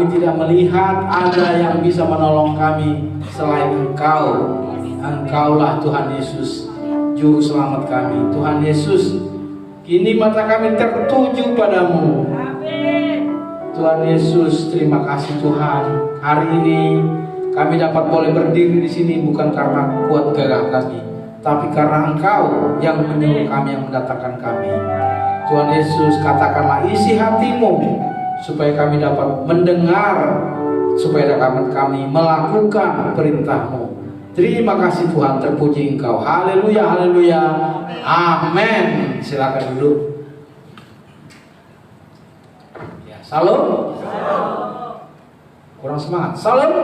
Kami tidak melihat ada yang bisa menolong kami selain Engkau. Engkaulah Tuhan Yesus, Juru Selamat kami. Tuhan Yesus, kini mata kami tertuju padamu. Tuhan Yesus, terima kasih Tuhan. Hari ini kami dapat boleh berdiri di sini bukan karena kuat gagah kami, tapi karena Engkau yang menyuruh kami, yang mendatangkan kami. Tuhan Yesus, katakanlah isi hatimu supaya kami dapat mendengar, supaya dapat kami melakukan perintah-Mu. Terima kasih Tuhan, terpuji Engkau. Haleluya, haleluya, amin. Silakan duduk. Ya, salam. Kurang semangat. Salam.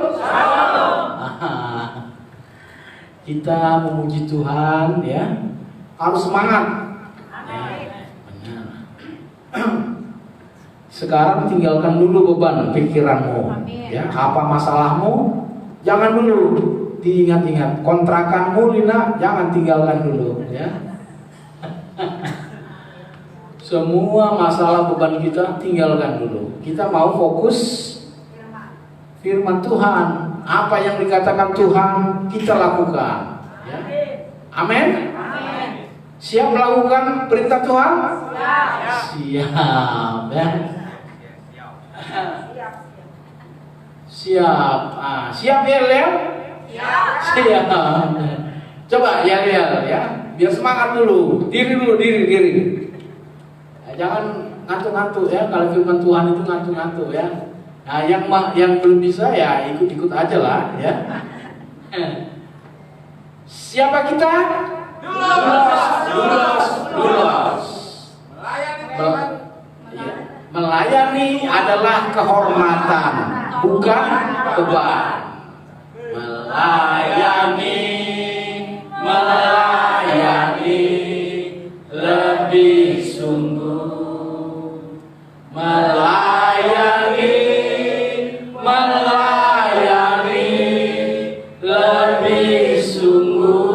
Kita memuji Tuhan, ya, harus semangat. Sekarang tinggalkan dulu beban pikiranmu, ya, apa masalahmu, jangan dulu diingat-ingat. Kontrakanmu, Lina, jangan tinggalkan dulu, ya. Semua masalah beban kita tinggalkan dulu. Kita mau fokus firman Tuhan. Apa yang dikatakan Tuhan kita lakukan, ya. Amin. Siap melakukan perintah Tuhan? Siap, ya. Siap. Siap ya, Lel? Siap. Coba ya, Lel, ya. Biar semangat dulu. Diri. Nah, jangan ngantuk-ngantuk, ya. Kalau firman Tuhan itu ngantuk-ngantuk, ya. Nah, yang belum bisa ya ikut-ikut aja lah, ya. Siapa kita? Dulos. Melayani adalah kehormatan, bukan beban. Melayani lebih sungguh. Melayani lebih sungguh.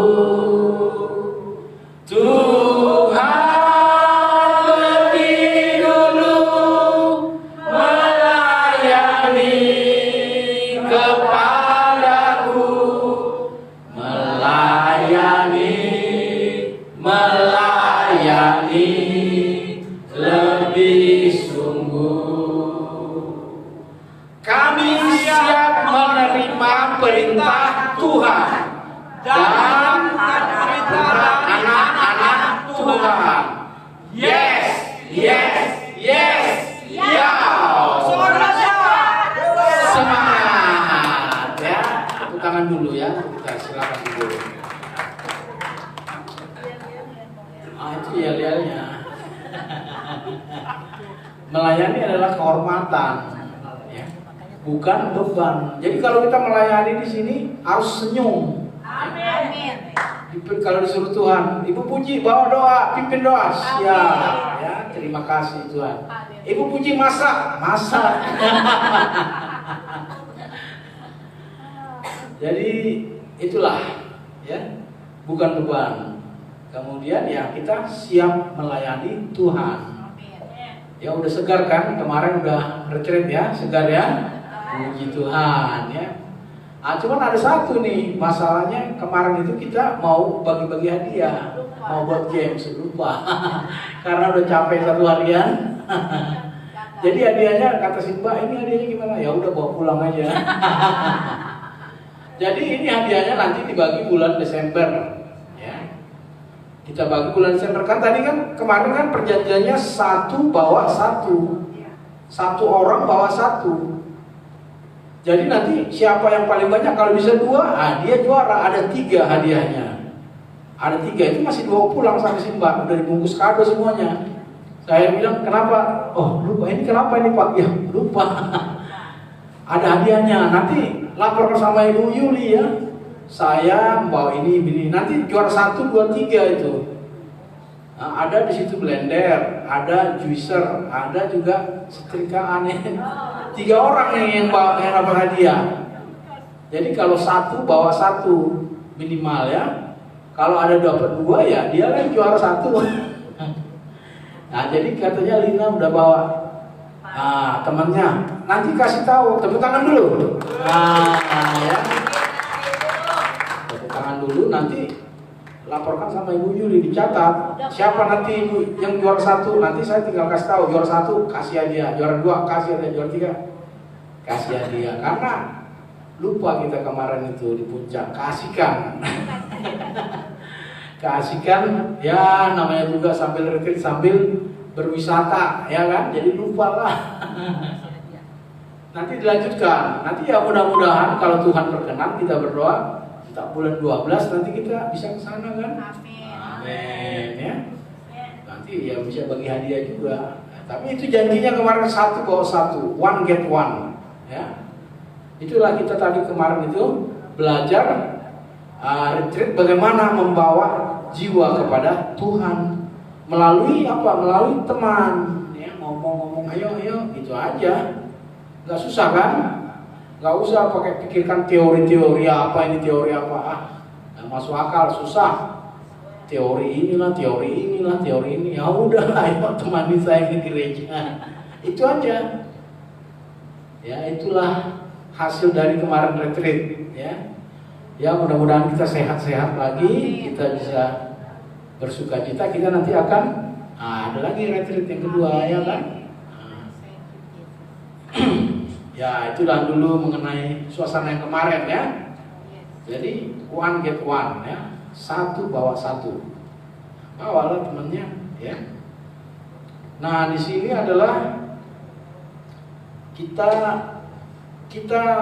Perintah Tuhan dan anak-anak Tuhan. Yes. Ya. Semangat, ya. Tepuk tangan dulu, ya. Kita silakan dulu. Itu ya lihatnya. Melayani adalah kehormatan, ya, bukan beban. Jadi kalau kita melayani di sini harus senyum. Amin. Kalau disuruh Tuhan, Ibu puji, bawa doa, pimpin doa, siap, ya. Terima kasih Tuhan. Ibu puji, masak. Jadi itulah, ya, bukan beban. Kemudian ya kita siap melayani Tuhan. Ya udah segar kan, kemarin udah retreat, ya, segar, ya. Puji Tuhan, ya. Cuman ada satu nih masalahnya, kemarin itu kita mau bagi-bagi hadiah, mau buat games, lupa. Karena udah capek satu harian. Jadi hadiahnya kata si Mbak, ini hadiahnya gimana? Ya udah bawa pulang aja. Jadi ini hadiahnya nanti dibagi bulan Desember, ya. Kita bagi bulan Desember, kan tadi kan kemarin kan perjanjiannya satu bawa satu orang bawa satu. Jadi nanti siapa yang paling banyak, kalau bisa 2, dia juara. Ada 3 hadiahnya. Ada 3, itu masih 2 pulang sama si Mbak. Udah dibungkus kado semuanya. Saya bilang, kenapa? Oh lupa, ini kenapa ini Pak? Ya lupa. Ada hadiahnya. Nanti lapor sama Ibu Yuli, ya. Saya bawa ini. Nanti juara 1, 2, 3 itu. Nah, ada di situ blender, ada juicer, ada juga setrikaan. 3 orang yang dapat hadiah. Jadi kalau 1 bawa 1 minimal, ya. Kalau ada dapat 2, ya dia kan juara 1. Nah jadi katanya Lina udah bawa temannya. nanti kasih tahu, tepuk tangan dulu. Nah, ya. Tepuk tangan dulu, nanti laporkan sama Ibu Yuli, dicatat. Siapa nanti Ibu yang juara 1, nanti saya tinggal kasih tahu. Juara 1 kasih hadiah, juara 2 kasih hadiah, juara 3 kasih hadiah. Karena lupa kita kemarin itu di puncak, kasihkan. Kasihkan, ya namanya juga sambil retreat sambil berwisata, ya kan? Jadi lupa lah. Nanti dilanjutkan. Nanti ya mudah-mudahan kalau Tuhan berkenan kita berdoa, kita bulan 12 nanti kita bisa ke sana kan? Amin. Amin ya. Nanti ya bisa bagi hadiah juga. Tapi itu janjinya kemarin 1 bawa 1, one get one, ya. Itulah kita tadi kemarin itu belajar retreat bagaimana membawa jiwa kepada Tuhan melalui apa? Melalui teman, ya, ngomong-ngomong, ayo, itu aja, nggak susah kan? Nggak usah pakai pikirkan teori-teori apa ini, teori apa, nggak masuk akal, susah. Teori inilah, teori ini, ya udah, ayo temani saya ke gereja, itu aja. Ya itulah hasil dari kemarin retreat, ya. Ya mudah-mudahan kita sehat-sehat lagi, kita bisa bersukacita. Kita nanti akan ada lagi retreat yang kedua, ya kan? Ya itulah dulu mengenai suasana yang kemarin, ya. Jadi one get one, ya. 1 bawa 1, bawalah temannya, ya. Nah di sini adalah kita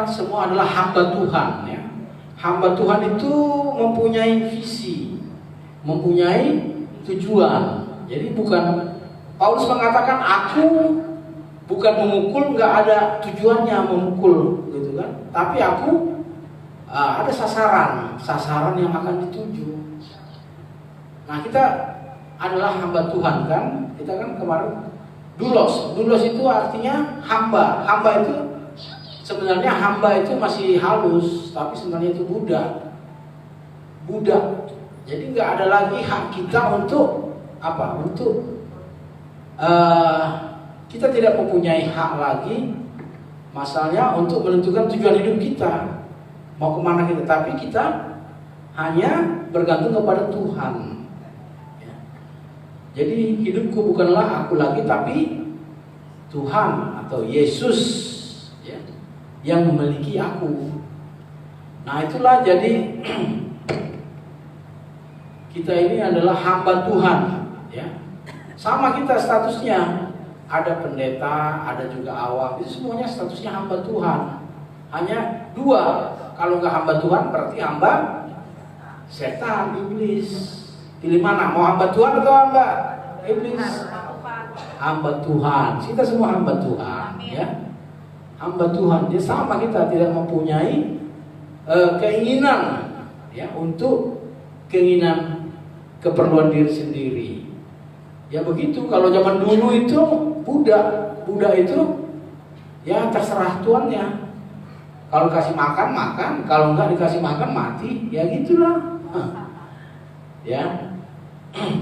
semua adalah hamba Tuhan, ya. Hamba Tuhan itu mempunyai visi, mempunyai tujuan. Jadi bukan, Paulus mengatakan aku bukan memukul, nggak ada tujuannya memukul, gitu kan? Tapi aku ada sasaran yang akan dituju. Nah kita adalah hamba Tuhan kan? Kita kan kemarin doulos itu artinya hamba. Hamba itu sebenarnya hamba itu masih halus, tapi sebenarnya itu budak. Jadi nggak ada lagi hak kita untuk apa? Untuk kita tidak mempunyai hak lagi, masalahnya untuk menentukan tujuan hidup kita, mau kemana kita. Tapi kita hanya bergantung kepada Tuhan. Ya. Jadi hidupku bukanlah aku lagi, tapi Tuhan atau Yesus, ya, yang memiliki aku. Nah itulah jadi kita ini adalah hamba Tuhan, ya. Sama kita statusnya, ada pendeta, ada juga awam, itu semuanya statusnya hamba Tuhan. Hanya 2, kalau nggak hamba Tuhan berarti hamba setan, iblis. Pilih mana? Mau hamba Tuhan atau hamba iblis? Hamba Tuhan. Kita semua hamba Tuhan, ya. Hamba Tuhan. Dia sama kita tidak mempunyai keinginan, ya, untuk keinginan keperluan diri sendiri. Ya begitu. Kalau zaman dulu itu budak itu ya terserah tuannya. Kalau kasih makan, kalau enggak dikasih makan mati, ya gitulah. Ya.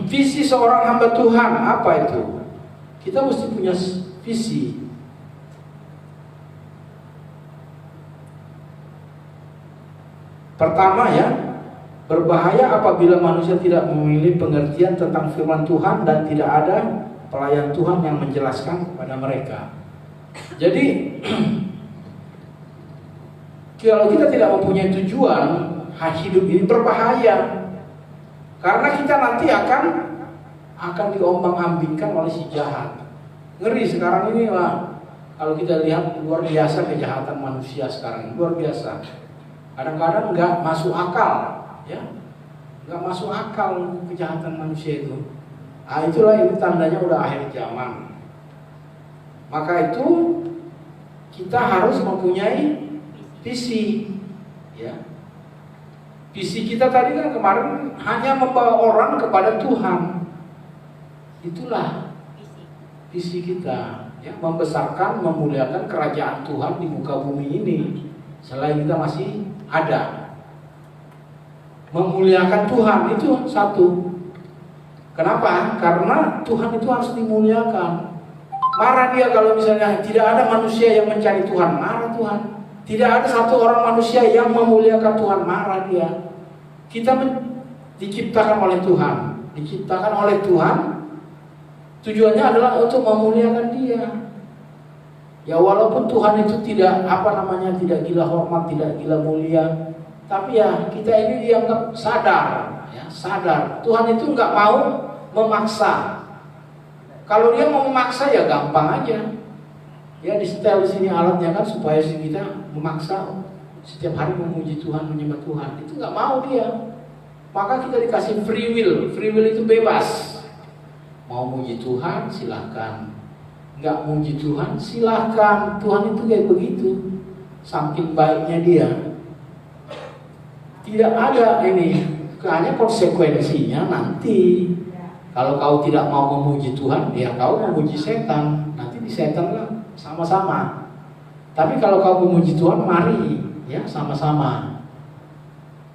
Visi seorang hamba Tuhan apa itu? Kita mesti punya visi. Pertama, ya, berbahaya apabila manusia tidak memiliki pengertian tentang firman Tuhan dan tidak ada pelayan Tuhan yang menjelaskan kepada mereka. Jadi kalau kita tidak mempunyai tujuan, hidup ini berbahaya. Karena kita nanti akan diombang-ambingkan oleh si jahat. Ngeri sekarang ini, Pak. Kalau kita lihat luar biasa kejahatan manusia sekarang, luar biasa. Kadang-kadang nggak masuk akal, ya, nggak masuk akal kejahatan manusia itu. Nah, itulah ini tandanya udah akhir zaman. Maka itu kita harus mempunyai visi, ya. Visi kita tadi kan kemarin hanya membawa orang kepada Tuhan. Itulah visi kita, ya, membesarkan, memuliakan kerajaan Tuhan di muka bumi ini. Selain kita masih ada, memuliakan Tuhan itu satu. Kenapa? Karena Tuhan itu harus dimuliakan. Marah dia kalau misalnya tidak ada manusia yang mencari Tuhan, marah Tuhan. Tidak ada satu orang manusia yang memuliakan Tuhan, marah dia. Kita diciptakan oleh Tuhan, tujuannya adalah untuk memuliakan Dia. Ya walaupun Tuhan itu tidak tidak gila hormat, tidak gila mulia, tapi ya kita ini dianggap sadar. Tuhan itu nggak mau memaksa. Kalau Dia mau memaksa ya gampang aja. Ya di setel di sini alatnya kan supaya kita memaksa setiap hari memuji Tuhan, menyembah Tuhan. Itu nggak mau Dia. Maka kita dikasih free will. Free will itu bebas. Mau muji Tuhan silahkan, nggak muji Tuhan silahkan. Tuhan itu kayak begitu. Saking baiknya Dia. Tidak ada ini. Hanya konsekuensinya nanti. Kalau kau tidak mau memuji Tuhan, ya kau memuji setan. Nanti di setan lah. Sama-sama. Tapi kalau kau memuji Tuhan, mari ya sama-sama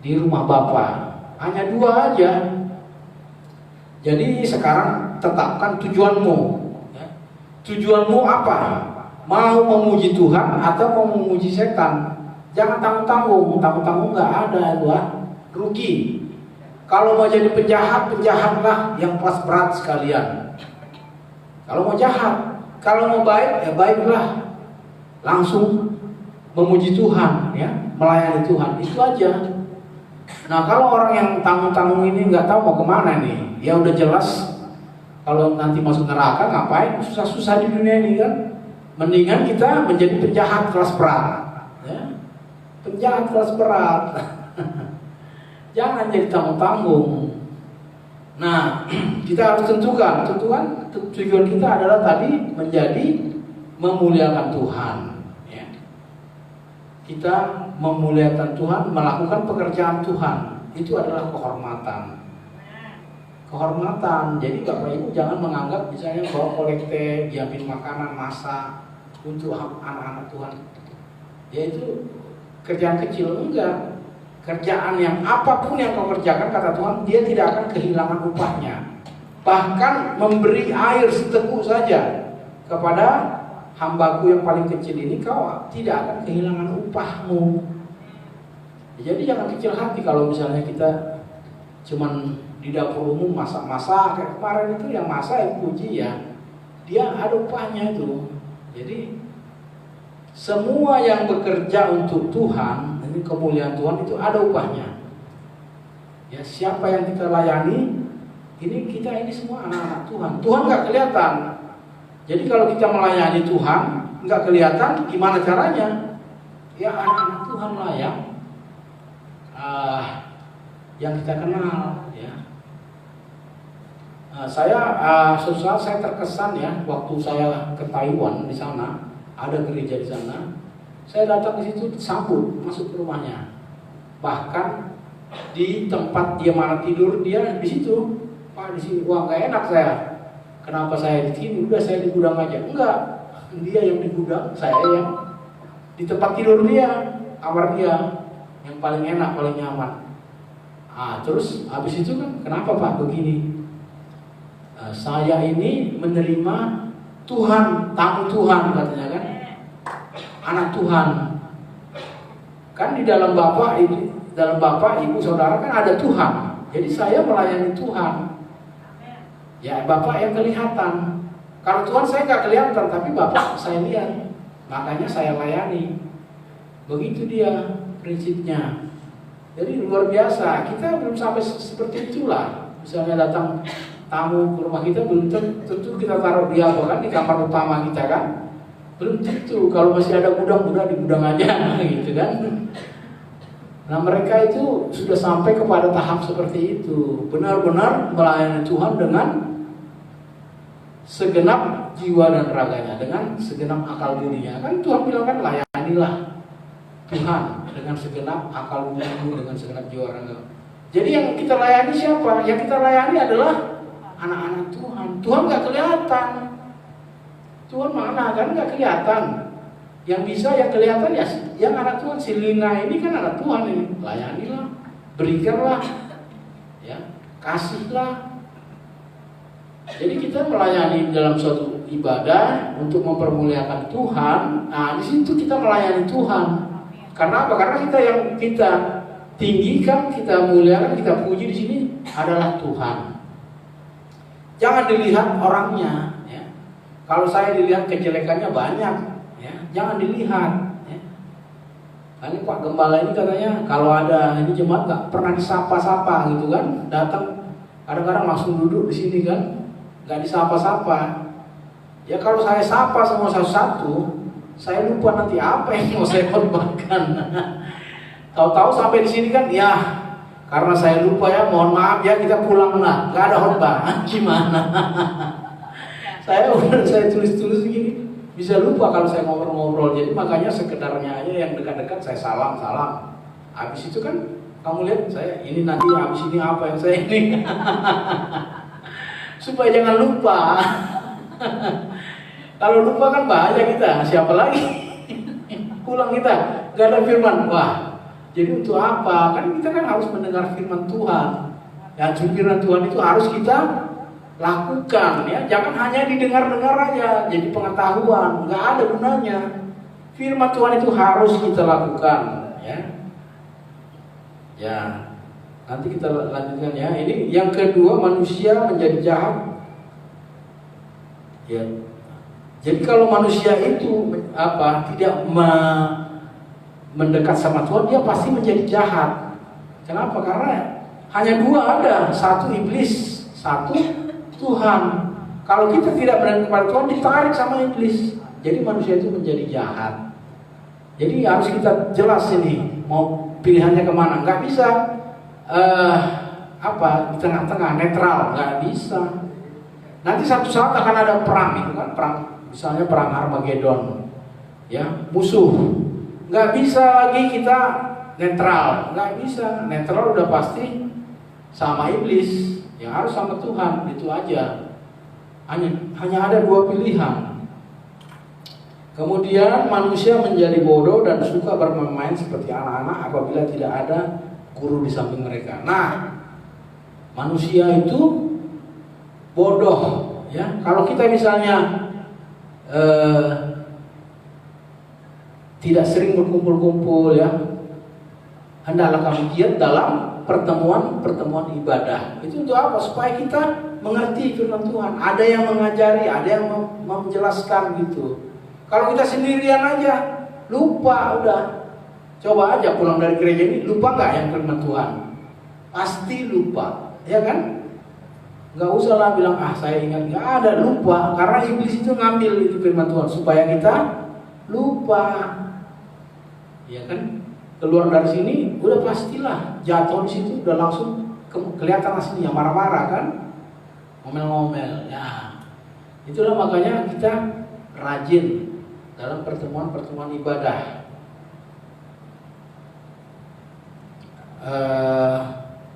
di rumah Bapa. Hanya dua aja. Jadi sekarang tetapkan tujuanmu. Tujuanmu apa? Mau memuji Tuhan atau mau memuji setan? Jangan tanggung-tanggung. Tanggung-tanggung nggak ada, rugi. Kalau mau jadi penjahat, penjahatlah yang kelas berat sekalian. Kalau mau jahat. Kalau mau baik, ya baiklah. Langsung memuji Tuhan, ya, melayani Tuhan. Itu aja. Nah, kalau orang yang tanggung-tanggung ini nggak tahu mau kemana nih, ya udah jelas. Kalau nanti masuk neraka, ngapain susah-susah di dunia ini kan? Mendingan kita menjadi penjahat kelas berat, ya. Penjahat kelas berat. Jangan jadi tanggung-tanggung. Nah, kita harus tentukan tujuan kita adalah tadi menjadi memuliakan Tuhan. Ya. Kita memuliakan Tuhan, melakukan pekerjaan Tuhan, itu adalah kehormatan. Kehormatan. Jadi Bapak Ibu jangan menganggap misalnya bahwa kolekte, diambil makanan, masak untuk anak-anak Tuhan. Ya itu kerjaan kecil, enggak. Kerjaan yang apapun yang kau kerjakan, kata Tuhan, Dia tidak akan kehilangan upahnya. Bahkan memberi air seteguk saja kepada hambaku yang paling kecil ini, kau tidak akan kehilangan upahmu. Jadi jangan kecil hati kalau misalnya kita cuman di dapur umum masak-masak kayak kemarin itu yang masak yang puji ya, dia ada upahnya itu. Jadi semua yang bekerja untuk Tuhan, ini kemuliaan Tuhan itu ada upahnya. Ya, siapa yang kita layani, kita ini semua anak-anak Tuhan. Tuhan nggak kelihatan. Jadi kalau kita melayani Tuhan nggak kelihatan, gimana caranya? Ya anak-anak Tuhan lah yang kita kenal. Ya. Suatu saat saya terkesan ya, waktu saya ke Taiwan di sana, ada gereja di sana. Saya datang ke situ disambut masuk ke rumahnya. Bahkan di tempat dia mana tidur dia di situ. Pak di sini, wah nggak enak saya. Kenapa saya di sini? Udah saya di gudang aja. Enggak, dia yang di gudang, saya yang di tempat tidur dia, kamar dia yang paling enak, paling nyaman. Terus habis itu kan, kenapa Pak begini? Saya ini menerima Tuhan, tamu Tuhan katanya kan. Anak Tuhan kan di dalam Bapak Ibu Saudara kan ada Tuhan. Jadi saya melayani Tuhan. Ya Bapak yang kelihatan. Kalau Tuhan saya nggak kelihatan, tapi Bapak saya lihat. Makanya saya layani. Begitu dia prinsipnya. Jadi luar biasa. Kita belum sampai seperti itulah. Misalnya datang tamu ke rumah kita, belum tentu kita taruh dia kan di kamar utama kita kan. Belum tentu, kalau masih ada gudang di gudang aja gitu kan. Nah mereka itu sudah sampai kepada tahap seperti itu, benar-benar melayani Tuhan dengan segenap jiwa dan raganya, dengan segenap akal dirinya. Kan Tuhan bilang kan layanilah Tuhan dengan segenap akal budi, dengan segenap jiwa raga. Jadi yang kita layani siapa? Yang kita layani adalah anak-anak Tuhan. Tuhan nggak kelihatan. Tuhan mana kan nggak kelihatan. Yang bisa yang kelihatan ya yang anak Tuhan. Si Lina ini kan anak Tuhan ini. Layanilah, berikanlah, ya, kasihlah. Jadi kita melayani dalam suatu beribadah, untuk mempermuliakan Tuhan. Nah, di situ kita melayani Tuhan. Karena apa? Karena kita tinggikan, kita muliakan, kita puji di sini adalah Tuhan. Jangan dilihat orangnya. Ya. Kalau saya dilihat kejelekannya banyak, ya, jangan dilihat. Ya. Ini Pak Gembala ini katanya kalau ada ini jemaat nggak pernah disapa-sapa gitu kan, datang kadang-kadang langsung duduk di sini kan, nggak disapa-sapa. Ya kalau saya sapa semua satu-satu, saya lupa nanti apa yang mau saya korbankan. Tahu-tahu sampai di sini kan, ya karena saya lupa ya, mohon maaf ya, kita pulang lah, nggak ada khotbah. Gimana? Saya tulis-tulis begini, bisa lupa kalau saya ngobrol-ngobrol. Jadi makanya sekedarnya aja yang dekat-dekat saya salam. Habis itu kan kamu lihat saya ini nanti habis ini apa yang saya ini. Supaya jangan lupa. Kalau lupa kan bahaya kita, siapa lagi? Pulang kita, gak ada firman. Wah, jadi untuk apa? Kan kita kan harus mendengar firman Tuhan. Ya, firman Tuhan itu harus kita lakukan, ya. Jangan hanya didengar-dengar aja, jadi pengetahuan, nggak ada gunanya. Firman Tuhan itu harus kita lakukan, ya. Ya, nanti kita lanjutkan ya. Ini yang kedua, manusia menjadi jahat. Ya. Jadi kalau manusia itu tidak mendekat sama Tuhan, dia pasti menjadi jahat. Kenapa? Karena hanya dua ada, satu iblis, satu Tuhan. Kalau kita tidak berani kepada Tuhan, ditarik sama iblis. Jadi manusia itu menjadi jahat. Jadi harus kita jelas ini, mau pilihannya kemana? Nggak bisa di tengah-tengah, netral, nggak bisa. Nanti satu saat akan ada perang, itu kan perang. Misalnya perang Armageddon, ya, musuh. Nggak bisa lagi kita netral, nggak bisa. Netral udah pasti sama iblis, yang harus sama Tuhan, itu aja. Hanya ada dua pilihan. Kemudian manusia menjadi bodoh dan suka bermain-main seperti anak-anak apabila tidak ada guru di samping mereka. Nah, manusia itu bodoh, ya. Kalau kita misalnya tidak sering berkumpul-kumpul, ya, hendaklah kamu giat dalam pertemuan ibadah. Itu untuk apa? Supaya kita mengerti firman Tuhan. Ada yang mengajari, ada yang menjelaskan gitu. Kalau kita sendirian aja, lupa udah. Coba aja pulang dari gereja ini, lupa nggak yang firman Tuhan? Pasti lupa, ya kan? Nggak usah lah bilang, saya ingat, nggak ada, lupa. Karena iblis itu ngambil itu firman Tuhan supaya kita lupa, ya kan? Keluar dari sini, udah pastilah jatuh di situ, udah langsung kelihatan aslinya, marah-marah kan, ngomel-ngomel. Ya, itulah makanya kita rajin dalam pertemuan ibadah.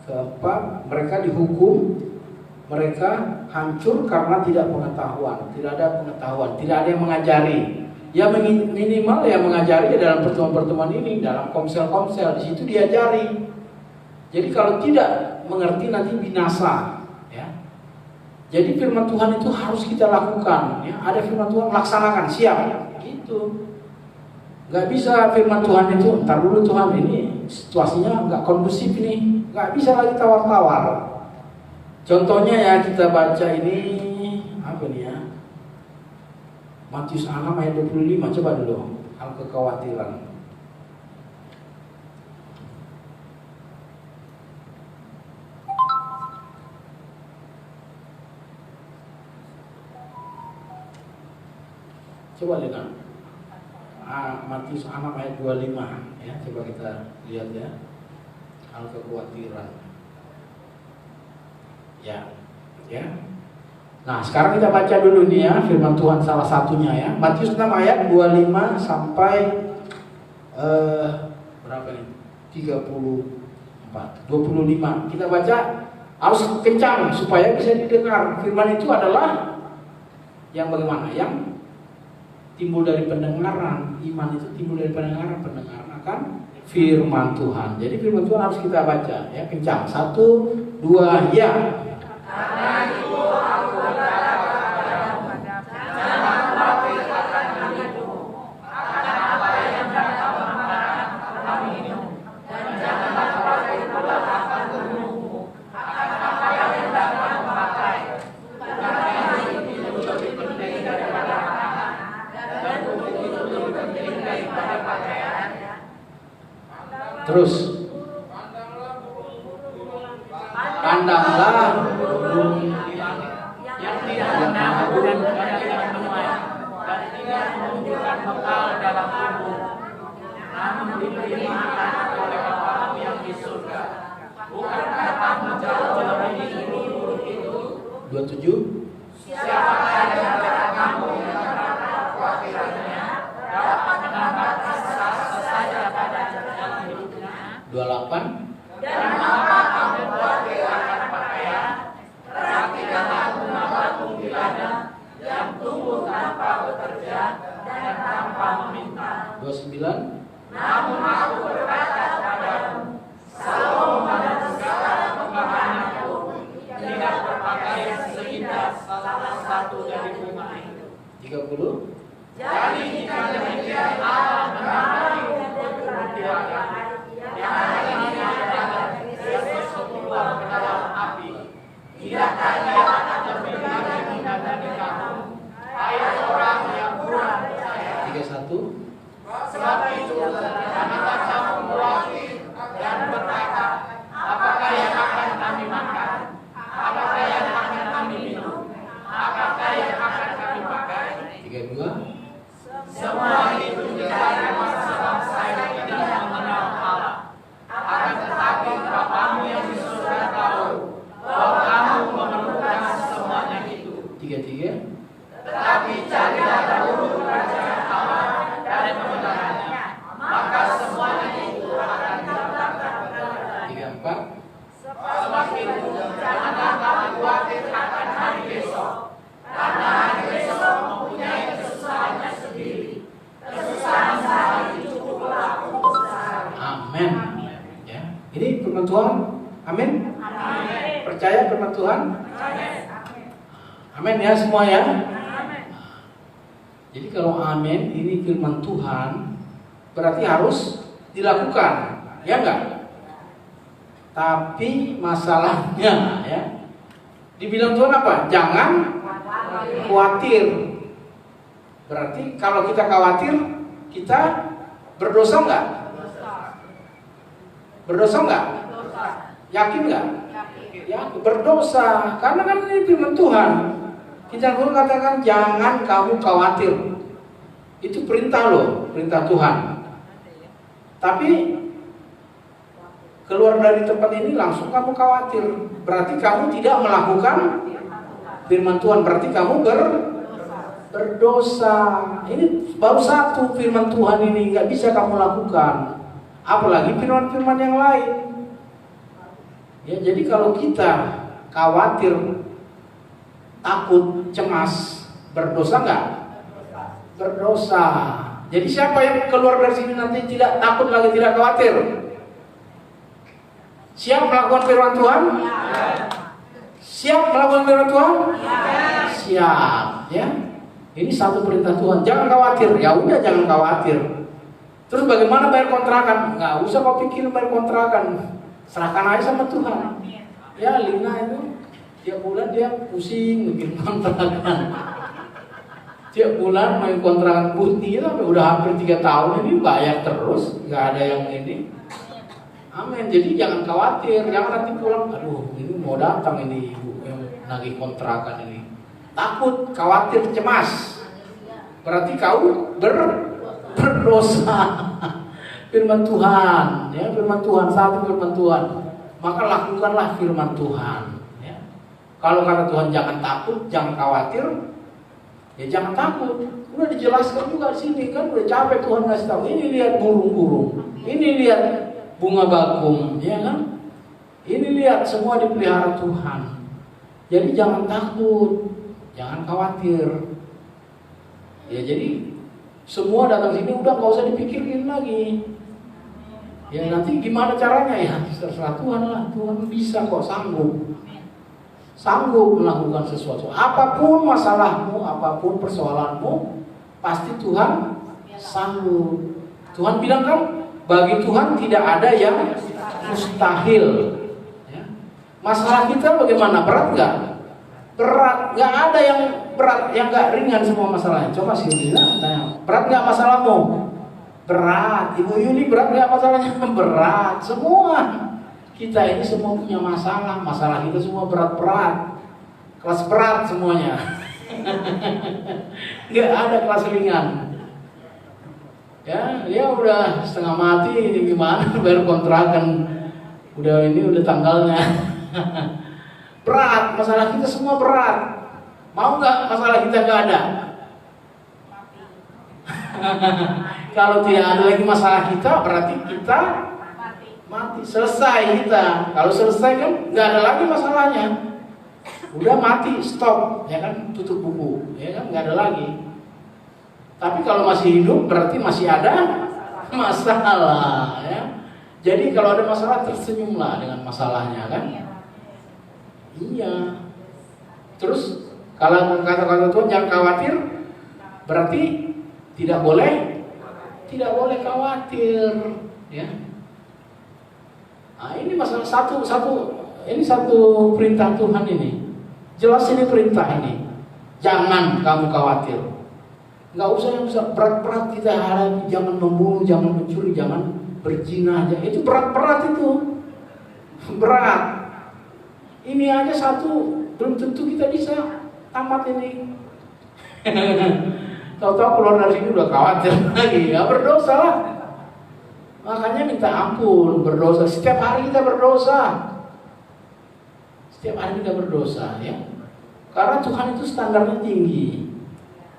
Keempat, mereka dihukum. Mereka hancur karena tidak pengetahuan, tidak ada pengetahuan, tidak ada yang mengajari. Ya minimal yang mengajari dalam pertemuan-pertemuan ini, dalam komsel-komsel, di situ diajari. Jadi kalau tidak mengerti nanti binasa, ya. Jadi firman Tuhan itu harus kita lakukan, ya. Ada firman Tuhan, laksanakan, siap, gitu. Gak bisa firman Tuhan itu, ntar dulu Tuhan, ini situasinya nggak kondusif ini, nggak bisa lagi tawar-tawar. Contohnya ya, kita baca ini apa nih ya, Matius 6 ayat 25, coba dulu, hal kekhawatiran. Coba lihat, Matius 6 ayat 25 ya, coba kita lihat ya, hal kekhawatiran. Ya. Nah, sekarang kita baca dulu nih ya firman Tuhan salah satunya ya. Matius 6 ayat 25 sampai berapa nih? 25. Kita baca harus kencang supaya bisa didengar. Firman itu adalah yang bagaimana? Yang timbul dari pendengaran. Iman itu timbul dari pendengaran akan firman Tuhan. Jadi firman Tuhan harus kita baca ya, kencang. 1, 2, ya. Karena itu aku berkata kepadamu, jangan Terus pandanglah burung yang tidak menabur dan tidak menuai dan tidak menunjukkan bekal dalam tubuh, namun diberi makan oleh Bapamu yang di surga. Bukankah kamu jauh lebih buruk itu? 27. Siapakah di antara kamu yang karena kekhawatirannya dapat menambah sesaja pada jalan hidupnya? 28. Dan mengapa kamu khawatir akan pakaian? Perhatikanlah bunga-bunga di ladang yang tumbuh tanpa bekerja dan tanpa meminta. 29. Namun aku berkata padamu, Salomo pada segala kembahannya pun tidak berpakaian seindah salah satu dari bunga itu. 30. Jadi jika demikian Allah menambahi untuk di ladang yang hari ini adalah Yesus keluar ke dalam api. Tidakkah Dia akan lebih banyak dari kamu, hai orang yang kurang percaya? 31. Sebab itu janganlah kamu khawatir dan berkata, apakah yang akan kami makan? Apakah yang akan kami minum? Apakah yang akan kami pakai? 32. Semua itu menjadi masalah saya tidak mengenal Allah. Akan tetapi Bapamu yang di surga tahu bahwa kamu memerlukan semuanya itu. 33. Tetapi carilah dahulu kerajaan Allah dan kebenarannya, maka semuanya itu akan ditambahkan kepadamu. 34. Sebab itu janganlah kamu khawatir akan hari besok, karena hari besok mempunyai kesusahannya sendiri. Kesusahan sehari cukuplah untuk sehari. Amin. Ya. Ini firman Tuhan. Amin. Amin. Percaya firman Tuhan? Amin. Amin ya semua ya. Jadi kalau amin ini firman Tuhan berarti harus dilakukan, ya enggak? Tapi masalahnya ya, dibilang Tuhan apa? Jangan khawatir. Berarti kalau kita khawatir, kita berdosa enggak? Berdosa enggak? Yakin enggak? Ya, berdosa. Karena kan ini firman Tuhan. Kita guru katakan jangan kamu khawatir. Itu perintah loh, perintah Tuhan. Tapi keluar dari tempat ini langsung kamu khawatir. Berarti kamu tidak melakukan firman Tuhan. Berarti kamu berdosa. Ini baru satu firman Tuhan ini nggak bisa kamu lakukan. Apalagi firman-firman yang lain. Ya, jadi kalau kita khawatir, takut, cemas, berdosa nggak? Berdosa. Jadi siapa yang keluar dari sini nanti tidak takut lagi, tidak khawatir? Siap melakukan firman Tuhan? Siap melakukan firman Tuhan? Siap. Ya. Ini satu perintah Tuhan. Jangan khawatir. Ya udah, jangan khawatir. Terus bagaimana bayar kontrakan? Nggak usah kau pikir bayar kontrakan. Serahkan aja sama Tuhan. Ya, Lina itu tiap bulan dia pusing bikin kontrakan. Tiap bulan main kontrakan putih sampai udah hampir 3 tahun ini bayar terus, nggak ada yang ini. Amin. Jadi jangan khawatir, jangan nanti pulang, aduh ini mau datang ini ibu yang nagih kontrakan ini. Takut, khawatir, cemas. Berarti kau berdosa. Firman Tuhan, ya firman Tuhan, satu firman Tuhan. Maka lakukanlah firman Tuhan. Kalau kata Tuhan jangan takut, jangan khawatir, ya jangan takut. Udah dijelaskan juga di sini kan, udah capek Tuhan ngasih tahu. Ini lihat burung-burung, ini lihat bunga bakung, ya kan? Ini lihat semua dipelihara Tuhan. Jadi jangan takut, jangan khawatir. Ya jadi semua datang sini udah nggak usah dipikirin lagi. Ya nanti gimana caranya ya terserah Tuhan lah. Tuhan bisa kok, sanggup melakukan sesuatu. Apapun masalahmu, apapun persoalanmu, pasti Tuhan sanggup. Tuhan bilang kan, bagi Tuhan tidak ada yang mustahil. Ya. Masalah kita bagaimana? Berat nggak? Berat. Nggak ada yang berat, yang nggak ringan semua masalahnya. Coba sih Lina tanya, berat nggak masalahmu? Berat. Ibu Yuli berat nggak masalahnya? Berat. Semua. Kita ini semua punya masalah. Masalah kita semua berat-berat. Kelas berat semuanya. Nggak ada kelas ringan. Ya, dia udah setengah mati. Ini gimana? Bayar kontrakan. Udah tanggalnya. Berat. Masalah kita semua berat. Mau nggak masalah kita nggak ada? Kalau tidak ada lagi masalah kita, berarti kita mati. Selesai kita. Kalau selesai kan nggak ada lagi masalahnya. Udah mati, stop, ya kan, tutup buku, ya kan, nggak ada lagi. Tapi kalau masih hidup, berarti masih ada masalah, ya. Jadi kalau ada masalah, tersenyumlah dengan masalahnya, kan? Iya. Terus kalau kata-kata Tuhan jangan khawatir, berarti tidak boleh khawatir, ya. Nah, ini masalah satu perintah Tuhan ini. Jelas ini perintah ini. Jangan kamu khawatir. Nggak usah yang berat-berat kita hadapi. Jangan membunuh, jangan mencuri, jangan berzina aja. Itu berat-berat itu. Berat. Ini aja satu, belum tentu kita bisa tamat ini. Tahu-tahu keluar dari sini udah khawatir lagi. Ya berdosa lah. Makanya minta ampun, berdosa. Setiap hari kita berdosa. Setiap hari kita berdosa, ya. Karena Tuhan itu standarnya tinggi.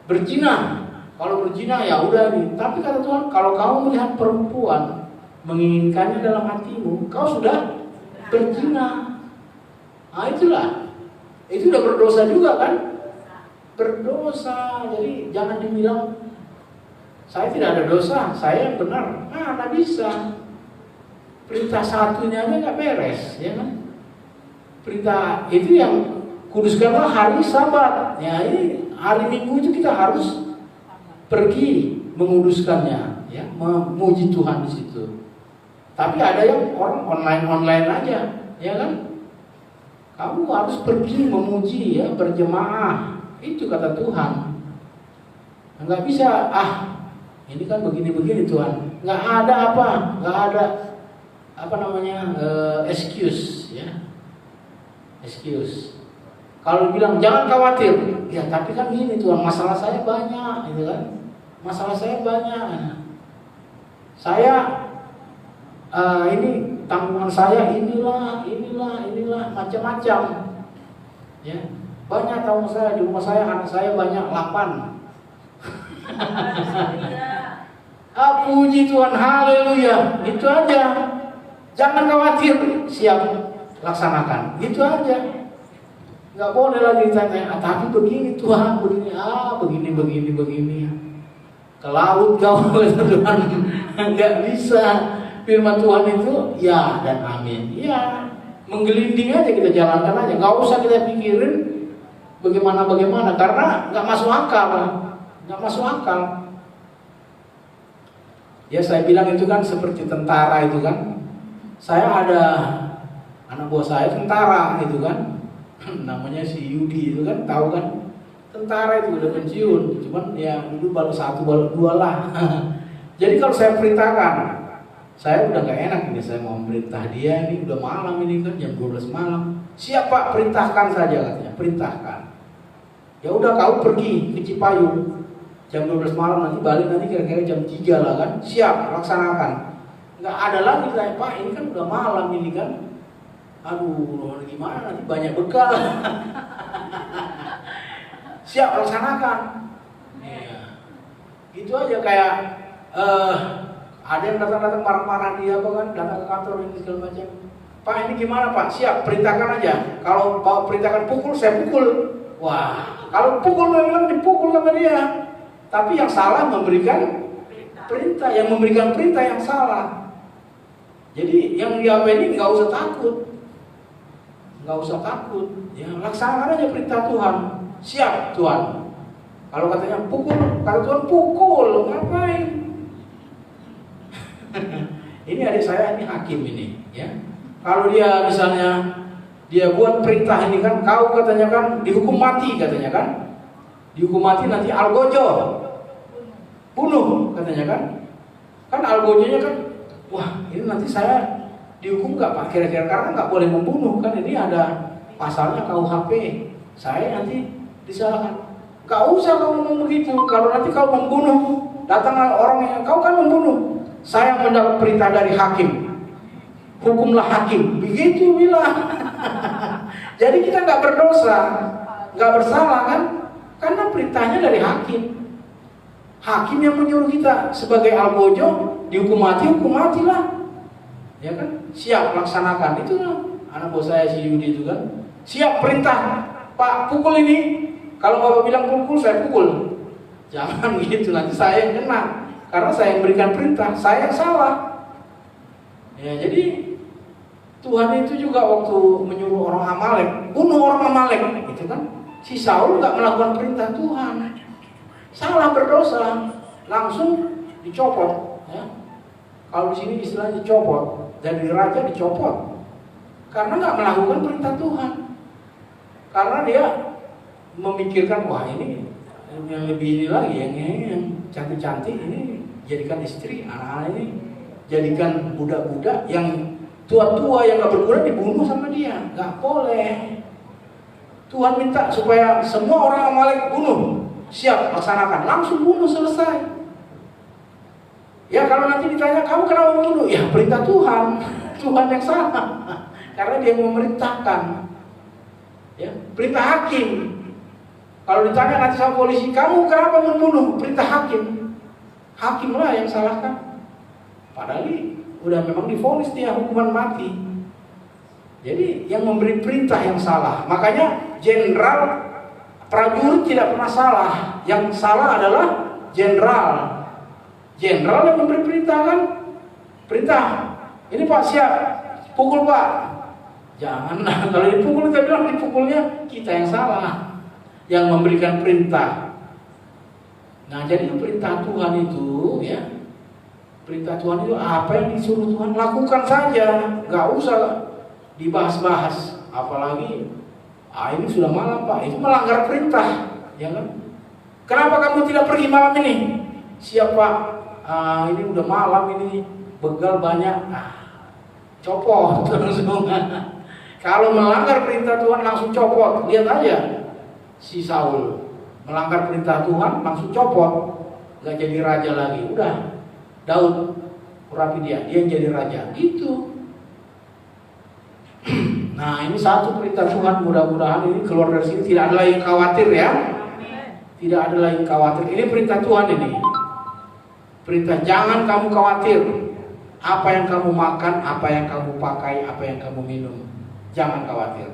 Berzina, kalau berzina ya udah nih. Tapi kata Tuhan, kalau kamu melihat perempuan menginginkannya dalam hatimu, kau sudah berzina. Nah itulah, itu udah berdosa juga kan? Berdosa. Jadi jangan dibilang saya tidak ada dosa, saya yang benar. Nah, nggak bisa. Perintah satunya aja nggak beres, ya kan? Perintah itu yang kuduskanlah hari Sabat. Ya, ini hari Minggu itu kita harus pergi menguduskannya, ya, memuji Tuhan di situ. Tapi ada yang orang online aja, ya kan? Kamu harus pergi memuji, ya, berjemaah. Itu kata Tuhan. Nggak bisa, ini kan begini-begini Tuhan. Nggak ada excuse, ya. Excuse. Kalau bilang jangan khawatir, ya tapi kan gini Tuhan, masalah saya banyak, gitu kan? Masalah saya banyak. Saya ini tanggungan saya inilah macam-macam, ya. Banyak tanggungan saya di rumah saya, anak saya banyak 8. Puji Tuhan, haleluya. Itu aja. Jangan khawatir, siap laksanakan. Itu aja. Nggak boleh lagi ditanya, tapi begini Tuhan, begini. Ke laut kau, Tuhan. Nggak bisa. Firman Tuhan itu ya dan amin. Ya, menggelinding aja kita jalankan aja. Nggak usah kita pikirin bagaimana, karena nggak masuk akal. Ya saya bilang itu kan seperti tentara itu kan. Saya ada anak buah saya tentara itu kan. Namanya si Yudi itu kan, tahu kan, tentara itu udah pensiun, cuman ya dulu baru 1 baru 2 lah. Jadi kalau saya perintahkan, saya udah gak enak ini, saya mau perintah dia ini udah malam ini kan, jam 12 malam. Siap Pak, perintahkan saja katanya, perintahkan. Ya udah kau pergi ke Cipayung jam 12 malam, nanti balik nanti kira-kira jam 3 lah kan. Siap, laksanakan. Nggak ada lagi saya, Pak ini kan udah malam ini kan. Aduh, gimana nanti banyak bekal. Siap, laksanakan. Ya. Gitu aja kayak ada yang datang marah-marah dia apa kan, datang ke kantor ini segala macam. Pak ini gimana Pak? Siap, perintahkan aja. Kalau mau perintahkan pukul, saya pukul. Wah, kalau pukul memang dipukul sama dia. Tapi yang salah memberikan perintah, yang memberikan perintah yang salah. Jadi yang dia ini nggak usah takut. Ya laksanakan aja perintah Tuhan. Siap Tuhan. Kalau katanya pukul, kata Tuhan pukul, ngapain? Ini adik saya ini hakim ini, ya. Kalau dia misalnya dia buat perintah ini kan, kau katanya kan dihukum mati katanya kan, dihukum mati nanti algojo, bunuh katanya kan. Kan algojonya kan, wah ini nanti saya dihukum nggak Pak kira-kira, karena nggak boleh membunuh kan, ini ada pasalnya KUHP, saya nanti disalahkan. Gak usah kamu ngomong begitu. Kalau nanti kau membunuh, datang orang yang kau kan membunuh, saya mendapat perintah dari hakim, hukumlah hakim, begitu bilang. Jadi kita nggak berdosa, nggak bersalah kan, karena perintahnya dari hakim. Hakim yang menyuruh kita sebagai algojo dihukum matilah, ya kan? Siap laksanakan, itu anak bos saya si Yudi itu kan, siap perintah, Pak pukul ini. Kalau Bapak bilang pukul, saya pukul. Jangan gitu, nanti saya yang kena. Karena saya yang berikan perintah, saya yang salah. Ya, jadi Tuhan itu juga waktu menyuruh orang Amalek, bunuh orang Amalek, gitu kan. Si Saul nggak melakukan perintah Tuhan, salah, berdosa, langsung dicopot. Ya. Kalau di sini istilahnya dicopot, dari raja dicopot, karena nggak melakukan perintah Tuhan. Karena dia memikirkan, wah ini yang lebih ini lagi, yang cantik-cantik ini jadikan istri, anak-anak ini jadikan budak-budak, yang tua-tua yang gak berguna dibunuh sama dia. Gak boleh. Tuhan minta supaya semua orang Amalek bunuh, siap laksanakan, langsung bunuh, selesai. Ya kalau nanti ditanya kamu kenapa bunuh, ya perintah Tuhan. Tuhan yang salah, karena dia memerintahkan. Ya, perintah hakim. Kalau ditanya nanti sama polisi, kamu kenapa membunuh? Perintah hakim. Hakimlah yang salahkan. Padahal udah memang divonis dia hukuman mati. Jadi yang memberi perintah yang salah. Makanya jenderal, prajurit tidak pernah salah. Yang salah adalah jenderal. Jenderal yang memberi perintah kan. Perintah, ini Pak siap, pukul Pak. Jangan, kalau dipukul kita bilang dipukulnya kita yang salah, yang memberikan perintah. Nah jadi perintah Tuhan itu ya, perintah Tuhan itu apa yang disuruh Tuhan lakukan saja, nggak usah dibahas-bahas. Apalagi ini sudah malam Pak, itu melanggar perintah, ya kan? Kenapa kamu tidak pergi malam ini? Siap Pak, ini udah malam ini, begal banyak, copot langsung. Kalau melanggar perintah Tuhan langsung copot. Lihat aja si Saul melanggar perintah Tuhan langsung copot, nggak jadi raja lagi. Udah Daud urapi dia yang jadi raja. Gitu. Nah ini satu perintah Tuhan, mudah-mudahan ini keluar dari sini tidak ada lagi khawatir ya. Tidak ada lagi khawatir. Ini perintah Tuhan ini. Perintah jangan kamu khawatir. Apa yang kamu makan, apa yang kamu pakai, apa yang kamu minum. Jangan khawatir.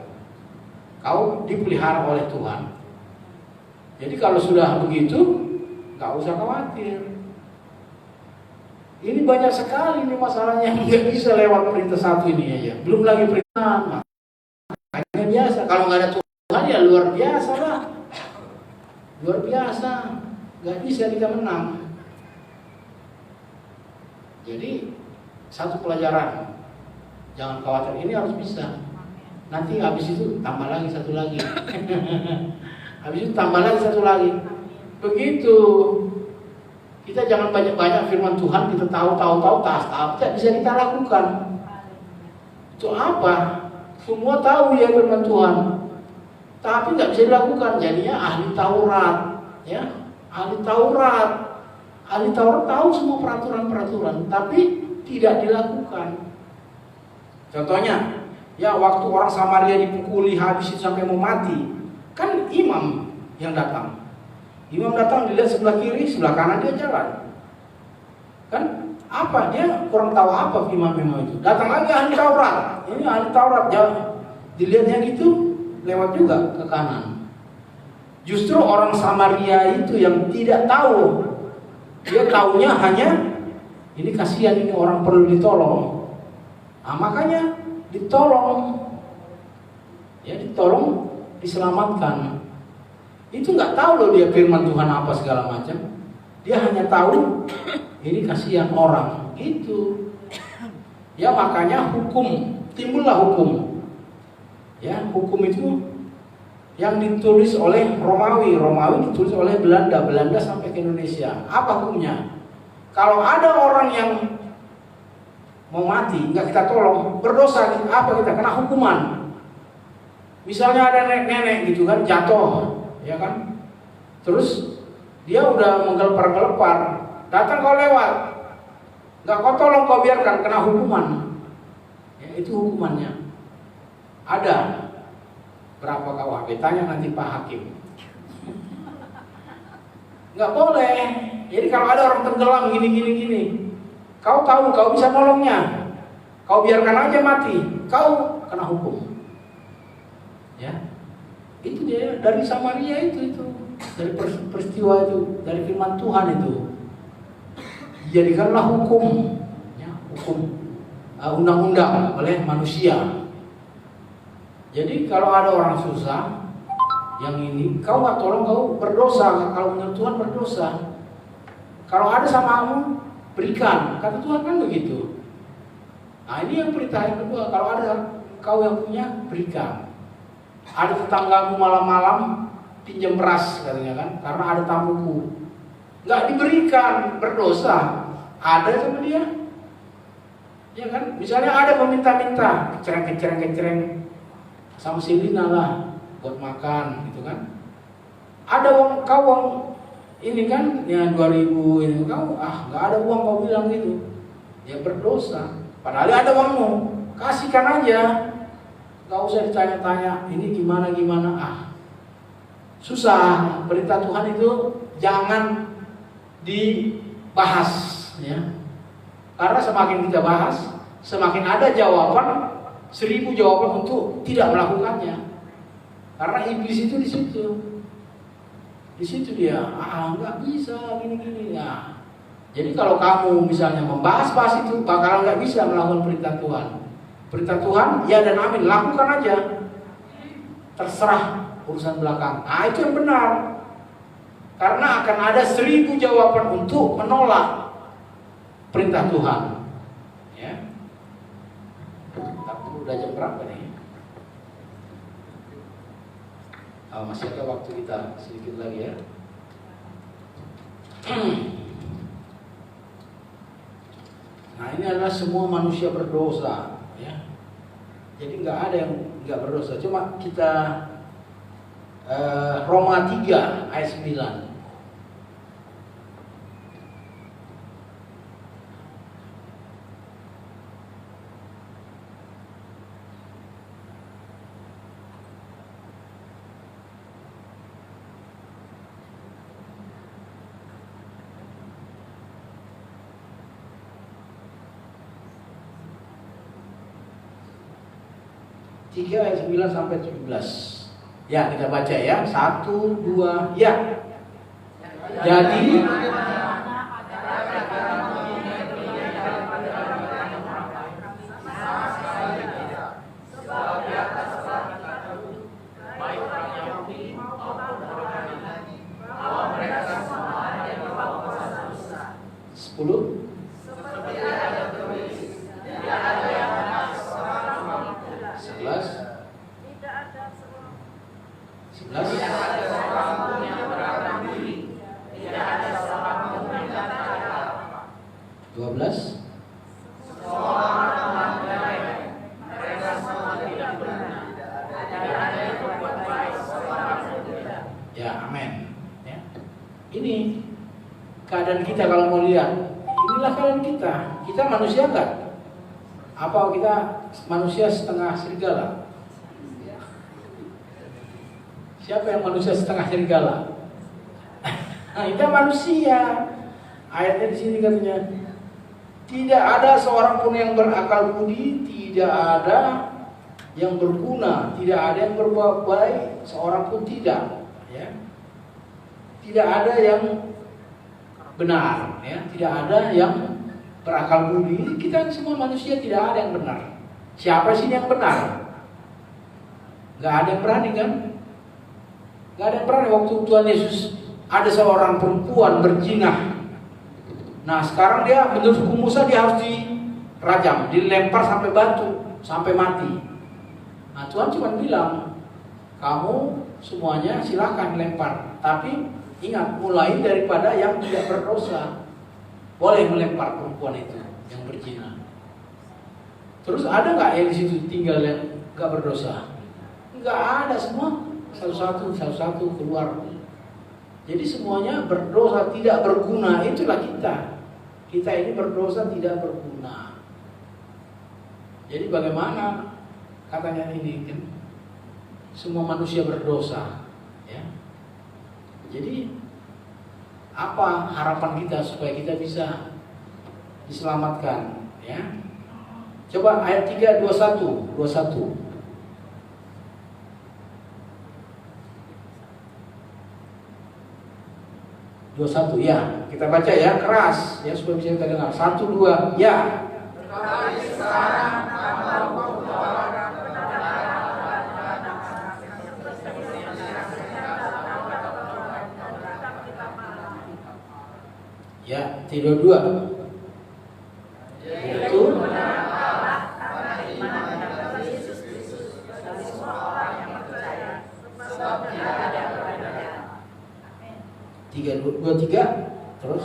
Kau dipelihara oleh Tuhan. Jadi kalau sudah begitu, nggak usah khawatir. Ini banyak sekali nih masalahnya, nggak bisa lewat perintah satu ini aja. Belum lagi perintah. Makanya biasa. Kalau nggak ada Tuhan ya luar biasa lah. Luar biasa. Nggak bisa kita menang. Jadi satu pelajaran. Jangan khawatir. Ini harus bisa. Nanti habis itu tambah lagi satu lagi. Habis itu tambah lagi satu lagi. Begitu. Kita jangan banyak-banyak firman Tuhan, kita tahu, tidak bisa kita lakukan. Itu apa? Semua tahu ya firman Tuhan, tapi nggak bisa dilakukan. Jadinya ahli Taurat, ya, ahli Taurat tahu semua peraturan-peraturan, tapi tidak dilakukan. Contohnya, ya waktu orang Samaria dipukuli habis itu sampai mau mati, kan imam yang datang. Imam datang dilihat sebelah kiri, sebelah kanan dia jalan. Kan apa? Dia kurang tahu apa imam itu. Datang lagi ahli Taurat. Ini ahli Taurat, dilihatnya gitu lewat juga ke kanan. Justru orang Samaria itu yang tidak tahu. Dia taunya hanya ini kasihan, ini orang perlu ditolong. Nah, makanya ditolong. Ya ditolong, diselamatkan. Itu nggak tahu loh dia firman Tuhan apa segala macam. Dia hanya tahu ini kasihan orang itu. Ya makanya hukum, timbullah hukum. Ya hukum itu yang ditulis oleh Romawi ditulis oleh Belanda sampai ke Indonesia. Apa hukumnya? Kalau ada orang yang mau mati, nggak kita tolong, berdosa, apa kita kena hukuman. Misalnya ada nenek-nenek gitu kan, jatuh, ya kan, terus dia udah menggelepar-gelepar, datang kau lewat, nggak kau tolong, kau biarkan, kena hukuman. Ya, itu hukumannya. Ada berapa KUHP? Tanya nanti Pak Hakim. Nggak boleh. Jadi kalau ada orang tenggelam gini, kau tahu, kau bisa nolongnya, kau biarkan aja mati, kau kena hukum. Ya, itu dia dari Samaria itu dari peristiwa itu, dari firman Tuhan itu. Dijadikanlah hukum, ya, hukum undang-undang oleh manusia. Jadi kalau ada orang susah, yang ini kau nggak tolong, kau berdosa. Kalau menurut Tuhan berdosa. Kalau ada sama kamu, berikan. Kata Tuhan kan begitu. Nah ini yang perintah yang kedua. Kalau ada kau yang punya, berikan. Ada tetanggamu malam-malam pinjam beras katanya kan, karena ada tamuku, nggak diberikan, berdosa. Ada sama dia, ya kan? Misalnya ada meminta-minta, kecereng sama si Lina lah buat makan, gitu kan? Ada uang kau, uang ini kan, ya 2000 ini kau, nggak ada uang, kau bilang gitu, ya berdosa. Padahal ada uangmu, kasihkan aja. Gak usah ditanya-tanya, ini gimana, susah. Perintah Tuhan itu jangan dibahas, ya. Karena semakin kita bahas, semakin ada jawaban, 1000 jawaban untuk tidak melakukannya. Karena iblis itu di situ dia, nggak bisa gini. Ya. Jadi kalau kamu misalnya membahas itu, bakalan nggak bisa melakukan perintah Tuhan. Perintah Tuhan, ya dan amin, lakukan aja. Terserah urusan belakang. Itu yang benar. Karena akan ada 1000 jawaban untuk menolak perintah Tuhan. Ya. Udah jam berapa nih? Masih ada waktu kita sedikit lagi ya. Nah ini adalah semua manusia berdosa. Ya. Jadi nggak ada yang nggak berdosa. Cuma kita Roma 3 ayat 9. Ayat 9 sampai 17. Ya, kita baca ya. 1, 2, ya. Jadi keadaan kita kalau mau lihat, inilah keadaan kita. Kita manusia kan? Apa kita manusia setengah serigala? Siapa yang manusia setengah serigala? Nah, kita manusia. Ayatnya di sini katanya, tidak ada seorang pun yang berakal budi, tidak ada yang berguna, tidak ada yang berbuat baik, seorang pun tidak. Ya. Tidak ada yang benar, ya, tidak ada yang berakal budi. Kita semua manusia, tidak ada yang benar. Siapa sih yang benar? Gak ada yang berani kan? Gak ada yang berani. Waktu Tuhan Yesus ada seorang perempuan berzina. Nah sekarang dia menurut hukum Musa dia harus dirajam, dilempar sampai batu, sampai mati. Nah Tuhan cuma bilang, kamu semuanya silakan lempar, tapi ingat, mulai daripada yang tidak berdosa. boleh melempar perempuan itu yang berzina. Terus ada nggak yang di situ tinggal yang nggak berdosa? Nggak ada, semua satu-satu keluar. Jadi semuanya berdosa, tidak berguna. Itulah kita. Kita ini berdosa tidak berguna. Jadi bagaimana katanya ini kan? Semua manusia berdosa, ya. Jadi apa harapan kita supaya kita bisa diselamatkan, ya? Coba ayat 3 21. 21 ya, kita baca ya keras ya supaya bisa kita dengar. 1 2 ya. Ya, 3 2. Itu 3 2 3 terus.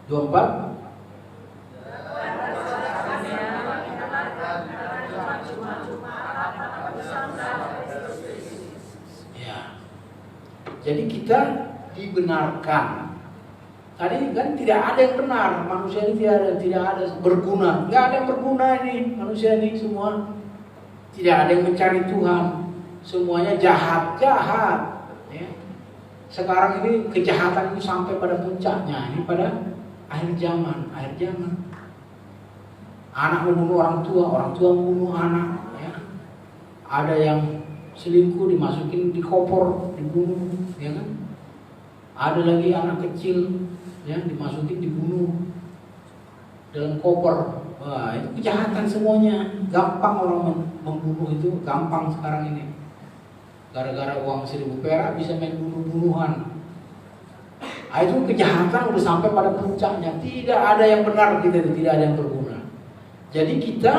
Dua empat. Ya. Jadi kita dibenarkan. Tadi kan tidak ada yang benar, manusia ini tidak ada berguna, nggak ada yang berguna ini manusia ini semua. Tidak ada yang mencari Tuhan, semuanya jahat. Ya. Sekarang ini kejahatan itu sampai pada puncaknya, ini pada akhir zaman. Anak membunuh orang tua membunuh anak. Ya. Ada yang selingkuh dimasukin di koper, dibunuh, ya kan? Ada lagi anak kecil yang dimasukin dibunuh dalam koper. Wah, itu kejahatan semuanya. Gampang orang membunuh itu, gampang sekarang ini. Gara-gara uang 1000 perak bisa main bunuh-bunuhan. Itu kejahatan udah sampai pada puncaknya. Tidak ada yang benar kita itu, tidak ada yang berguna. Jadi kita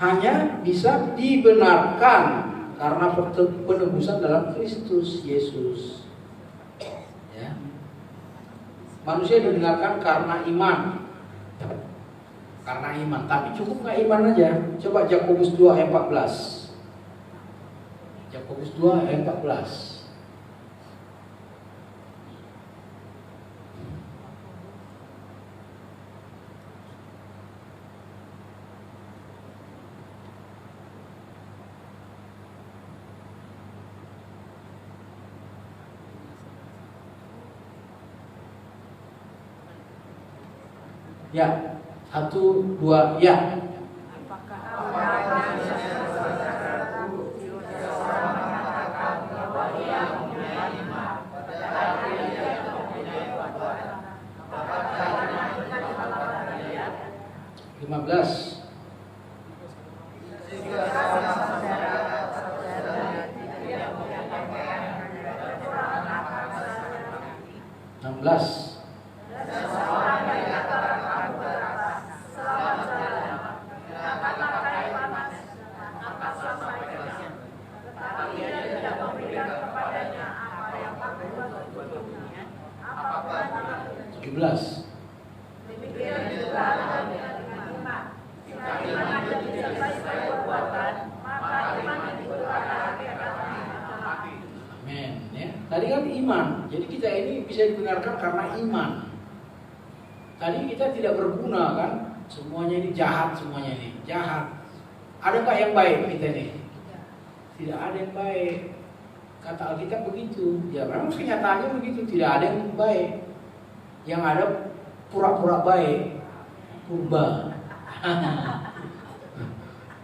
hanya bisa dibenarkan karena penebusan dalam Kristus Yesus. Ya. Manusia dibenarkan karena iman. Karena iman, tapi cukup nggak iman aja? Coba Yakobus 2 ayat 14. Yakobus 2 ayat 14. Ya, 1 2 ya. Belas. 16. Tadi kan iman, jadi kita ini bisa dibenarkan karena iman. Tadi kita tidak berguna kan, semuanya ini jahat, semuanya ini jahat. Ada nggak yang baik kita ini? Tidak ada yang baik. Kata Alkitab begitu. Ya memang kenyataannya begitu, tidak ada yang baik. Yang ada pura-pura baik, purba.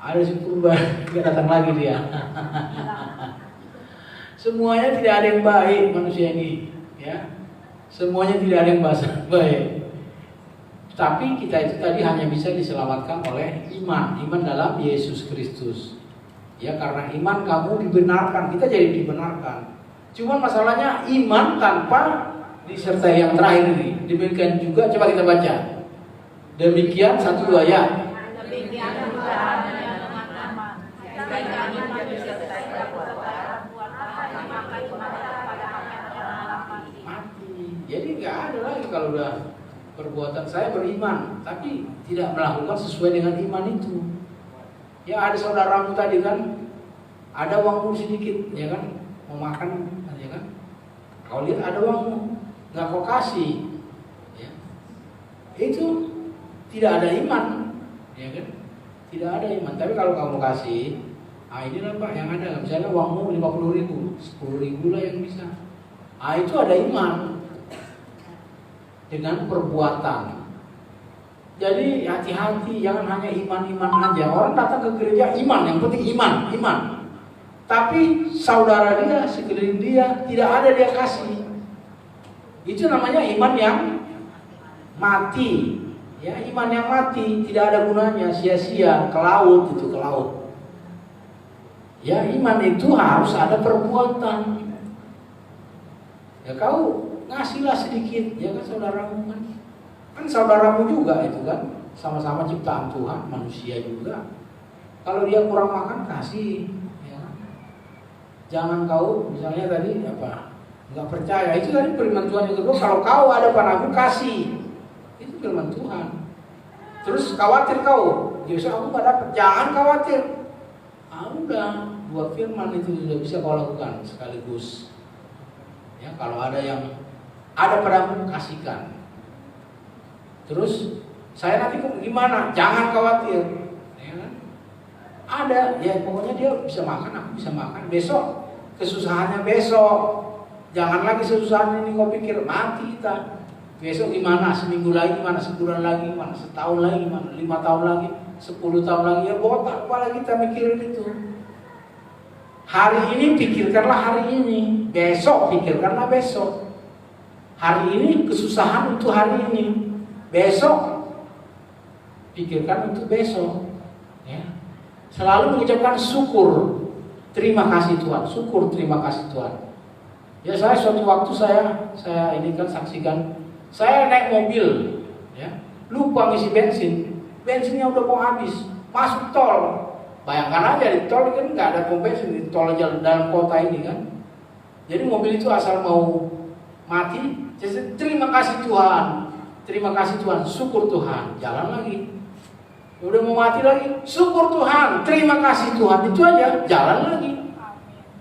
Ada si purba, nggak datang lagi dia. Semuanya tidak ada yang baik manusia ini, ya. Semuanya tidak ada yang baik. Tapi kita itu tadi hanya bisa diselamatkan oleh iman dalam Yesus Kristus. Ya, karena iman kamu dibenarkan, kita jadi dibenarkan. Cuma masalahnya iman tanpa disertai yang terakhir ini. Demikian juga, coba kita baca. Demikian 1 2 ya. Demikian juga kalau udah perbuatan saya beriman, tapi tidak melakukan sesuai dengan iman itu. Ya ada saudaramu tadi kan, ada uangmu sedikit, ya kan, mau makan, ya kan. Kau lihat ada uangmu, nggak kau kasih, ya. Itu tidak ada iman, ya kan. Tidak ada iman. Tapi kalau kamu kasih, inilah Pak yang ada. Misalnya uangmu 50.000, 10.000 lah yang bisa. Itu ada iman dengan perbuatan. Jadi hati-hati, jangan hanya iman-iman aja. Orang datang ke gereja iman, yang penting iman. Tapi saudara dia, sekeliling dia, tidak ada dia kasih. Itu namanya iman yang mati. Ya, iman yang mati tidak ada gunanya, sia-sia, ke laut itu, ke laut. Ya, iman itu harus ada perbuatan. Ya, kau ngasihlah sedikit, ya kan saudaramu kan. Kan saudaramu juga itu kan, sama-sama ciptaan Tuhan, manusia juga. Kalau dia kurang makan, kasih. Ya. Jangan kau, misalnya tadi apa, nggak percaya. Itu tadi firman Tuhan yang kedua. Kalau kau ada padaku, kasih. Itu firman Tuhan. Terus khawatir kau, Yesus aku nggak dapat. Jangan khawatir. Udah, 2 firman itu sudah bisa kau lakukan sekaligus. Ya, kalau ada yang ada padamu, kasihkan. Terus saya nanti gimana? Jangan khawatir. Ya kan? Ada, ya pokoknya dia bisa makan, aku bisa makan. Besok kesusahannya besok. Jangan lagi kesusahan ini kau pikir mati kita. Besok gimana? Seminggu lagi gimana? Sebulan lagi gimana? Setahun lagi gimana? 5 tahun lagi? 10 tahun lagi? Ya botak kepala kita mikirin itu. Hari ini pikirkanlah hari ini. Besok pikirkanlah besok. Hari ini kesusahan untuk hari ini. Besok pikirkan untuk besok. Ya. Selalu mengucapkan syukur. Terima kasih Tuhan. Syukur, terima kasih Tuhan. Ya, saya suatu waktu saya ini kan saksikan. Saya naik mobil, ya, lupa ngisi bensin, bensinnya udah mau habis, masuk tol. Bayangkan aja di tol kan nggak ada pom bensin, di tol jalan dalam kota ini kan. Jadi mobil itu asal mau mati, jadi terima kasih Tuhan, terima kasih Tuhan, syukur Tuhan, jalan lagi. Udah mau mati lagi, syukur Tuhan, terima kasih Tuhan, itu aja, jalan lagi.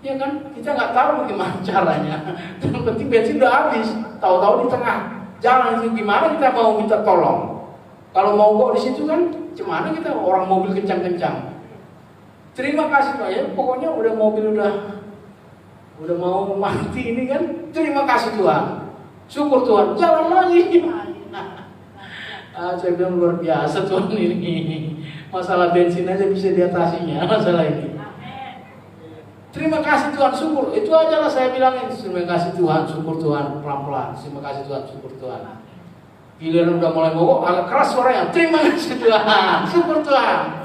Ya kan, kita nggak tahu bagaimana caranya. Yang penting bensin udah habis, tahu-tahu di tengah jalan itu gimana kita mau minta tolong? Kalau mau kok di situ kan, gimana kita orang mobil kencang-kencang? Terima kasih Pak ya, pokoknya udah mobil udah mau mati ini kan, terima kasih Tuhan, syukur Tuhan, jalan lagi. Saya bilang luar biasa Tuhan ini, masalah bensin aja bisa diatasinya masalah ini. Terima kasih Tuhan, syukur. Itu aja lah saya bilangin. Terima kasih Tuhan, syukur Tuhan, pelan-pelan. Terima kasih Tuhan, syukur Tuhan. Giliran udah mulai mogok, agak keras suaranya. Terima kasih Tuhan, syukur Tuhan.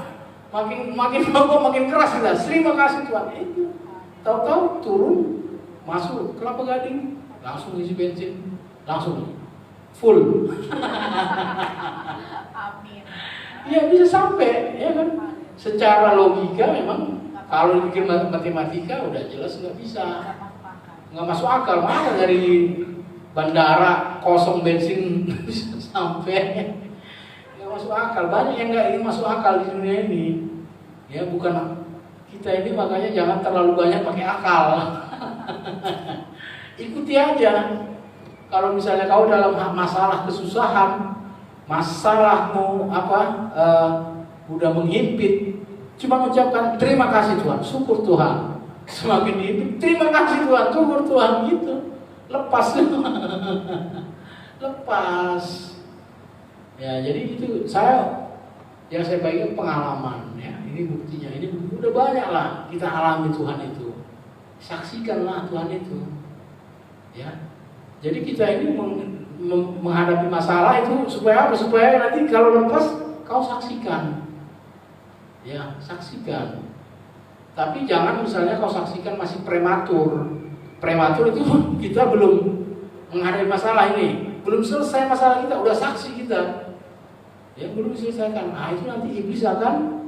Makin mogok, makin keras kita. Terima kasih Tuhan. Itu. Tahu-tahu turun, masuk Kelapa Gading, langsung isi bensin, langsung full. Amin. Iya bisa sampai, ya kan? Secara logika memang. Kalau dipikir matematika udah jelas nggak bisa, nggak masuk akal. Mana dari bandara kosong bensin bisa sampai, nggak masuk akal. Banyak yang nggak masuk akal di dunia ini. Ya bukan kita ini, makanya jangan terlalu banyak pakai akal. Ikuti aja. Kalau misalnya kau dalam masalah kesusahan, masalahmu udah menghimpit. Cuma mengucapkan terima kasih Tuhan, syukur Tuhan. Semakin hidup, terima kasih Tuhan, syukur Tuhan gitu. Lepas. Lepas. Ya, jadi itu yang saya bagi pengalaman ya. Ini buktinya. Ini udah banyak lah kita alami Tuhan itu. Saksikanlah Tuhan itu. Ya. Jadi kita ini menghadapi masalah itu supaya apa? Supaya nanti kalau lepas kau saksikan. Ya, saksikan. Tapi jangan misalnya kau saksikan masih prematur. Prematur itu kita belum menghadapi masalah ini. Belum selesai masalah kita, udah saksi kita. Ya, belum diselesaikan. Nah, itu nanti iblis akan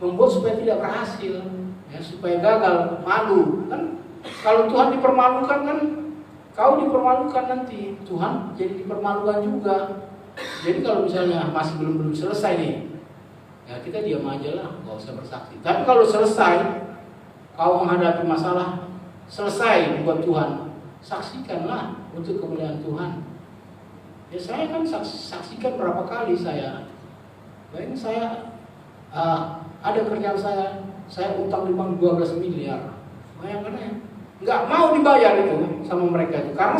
membuat supaya tidak berhasil. Ya, supaya gagal, malu. Kan kalau Tuhan dipermalukan kan kau dipermalukan nanti, Tuhan jadi dipermalukan juga. Jadi kalau misalnya masih belum selesai nih, ya kita diam aja lah, nggak usah bersaksi. Tapi kalau selesai, kau menghadapi masalah, selesai buat Tuhan, saksikanlah untuk kemuliaan Tuhan. Ya saya kan saksikan berapa kali saya. Bayangin saya ada kerjaan saya utang di bank 12 miliar. Bayangkan ya, nggak mau dibayar itu sama mereka itu karena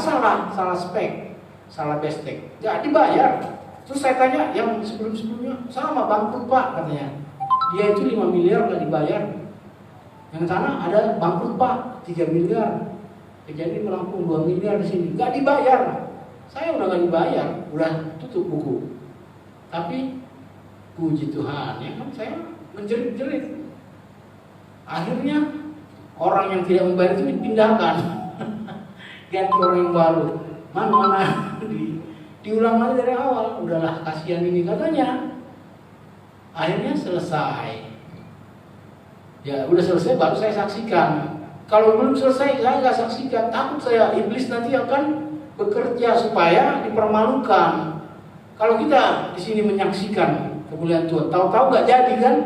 salah spek, salah bestek, nggak dibayar. Terus saya tanya yang sebelumnya sama bangkrut Pak katanya, dia itu 5 miliar nggak dibayar. Yang sana ada bangkrut Pak 3 miliar, kejadian Lampung 2 miliar di sini nggak dibayar. Saya udah nggak dibayar, udah tutup buku. Tapi puji Tuhan ya kan saya menjerit-jerit. Akhirnya orang yang tidak membayar itu dipindahkan, ganti orang yang baru. Mana diulang lagi dari awal. Udahlah kasihan ini katanya. Akhirnya selesai. Ya udah selesai baru saya saksikan. Kalau belum selesai saya nggak saksikan. Takut saya iblis nanti akan bekerja supaya dipermalukan. Kalau kita di sini menyaksikan kemuliaan Tuhan, tahu-tahu nggak jadi kan,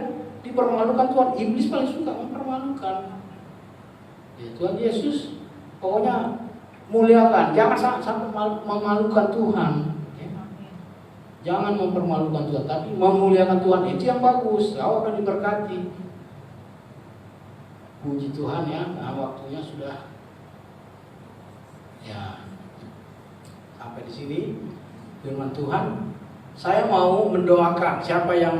dipermalukan Tuhan. Iblis paling suka mempermalukan. Ya, Tuhan Yesus pokoknya muliakan, jangan sampai memalukan Tuhan. Ya. Jangan mempermalukan Tuhan, tapi memuliakan Tuhan itu yang bagus. Kau akan diberkati. Puji Tuhan ya, nah, waktunya sudah ya sampai di sini firman Tuhan. Saya mau mendoakan siapa yang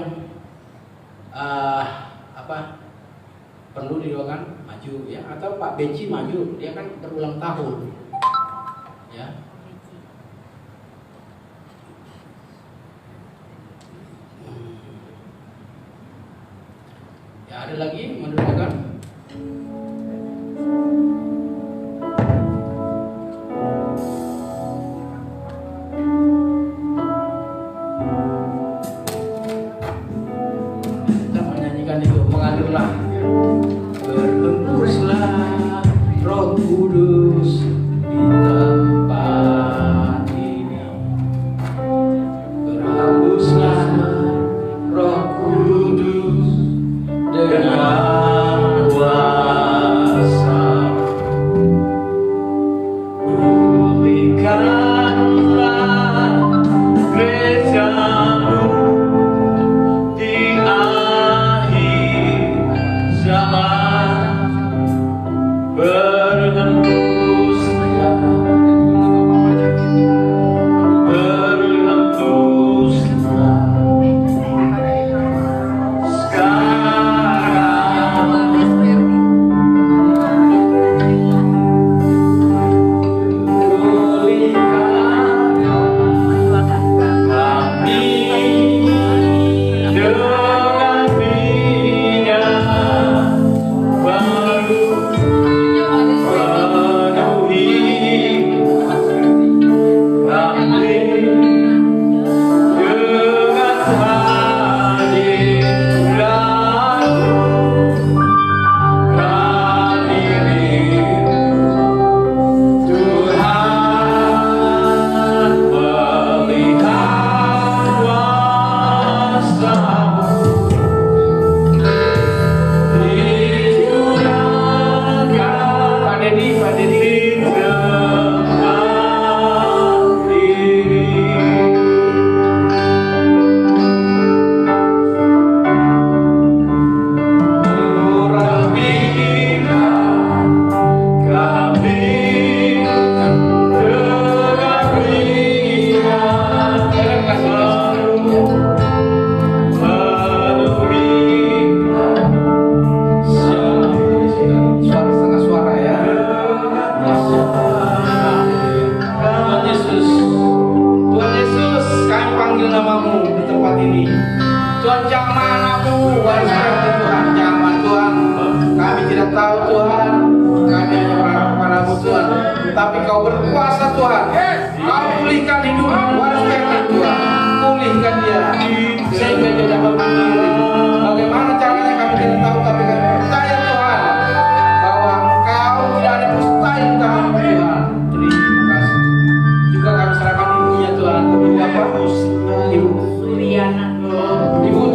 perlu didoakan maju ya, atau Pak Beci maju, dia kan berulang tahun ya. Ya ada lagi mendoakan.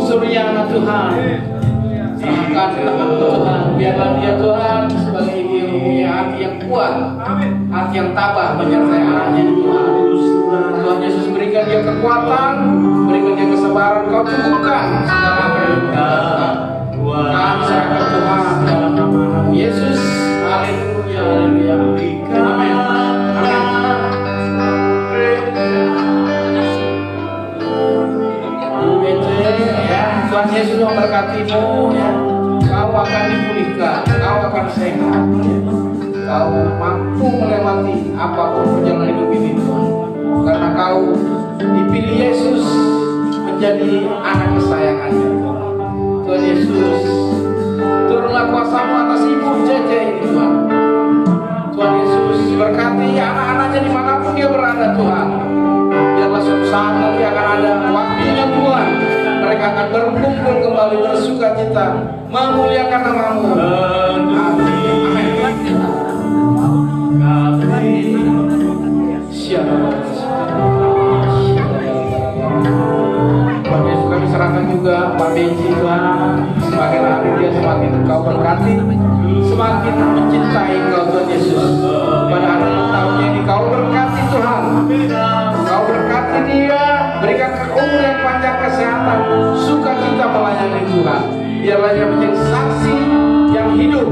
Suryana Tuhan. Serahkan tangan Tuhan, biarlah dia Tuhan sebagai ibu yang punya hati yang kuat, hati yang tabah menyertai anaknya Tuhan. Tuhan Yesus berikan dia kekuatan, berikan dia kesabaran, kau cukupkan segala apa yang Tuhan. Kami serahkan Tuhan dalam nama Yesus. Haleluya, haleluya. Amin. Tuhan Yesus memberkatimu ya. Kau akan dipulihkan, kau akan sehat ya. Kau mampu melewati apapun perjalanan hidup ini Tuhan. Karena kau dipilih Yesus menjadi anak kesayangannya. Tuhan Yesus, turunlah kuasa-Mu atas ibu Cece ini Tuhan. Tuhan Yesus berkati anak-anaknya dimanapun dia berada Tuhan. Biarlah suatu saat nanti akan ada waktunya Tuhan, mereka akan berkumpul kembali bersuka cita memuliakan nama-Mu. Amin. Tuhan Yesus kami serahkan juga Pak Benji Tuhan. Semakin hari dia semakin Engkau berkati, semakin mencintai Engkau Tuhan Yesus. Pada anak tahunnya ini Kau berkati Tuhan. Kau berkati dia, berikan umur yang panjang, kesehatan, sukacita melayani Tuhan. Biarlah dia menjadi saksi yang hidup.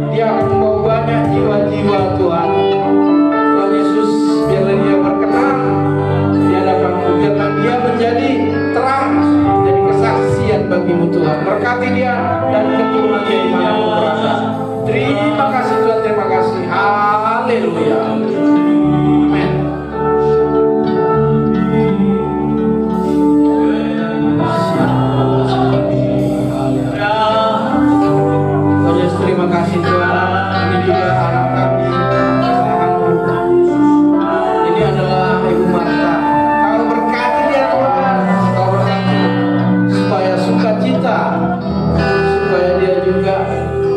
Dia akan membawa banyak jiwa-jiwa Tuhan. Tuhan Yesus, biarlah dia berkenan di hadapan-Mu. Biarlah dia menjadi terang, menjadi kesaksian bagi-Mu Tuhan. Berkati dia dan keturunan dia di mana-pun berada. Terima kasih Tuhan, terima kasih. Haleluya. Amin. Terima kasih Tuhan. Ini dia anak kami, ini adalah Ibu Marta. Kau berkati dia Tuhan, Kau berkati supaya sukacita, supaya dia juga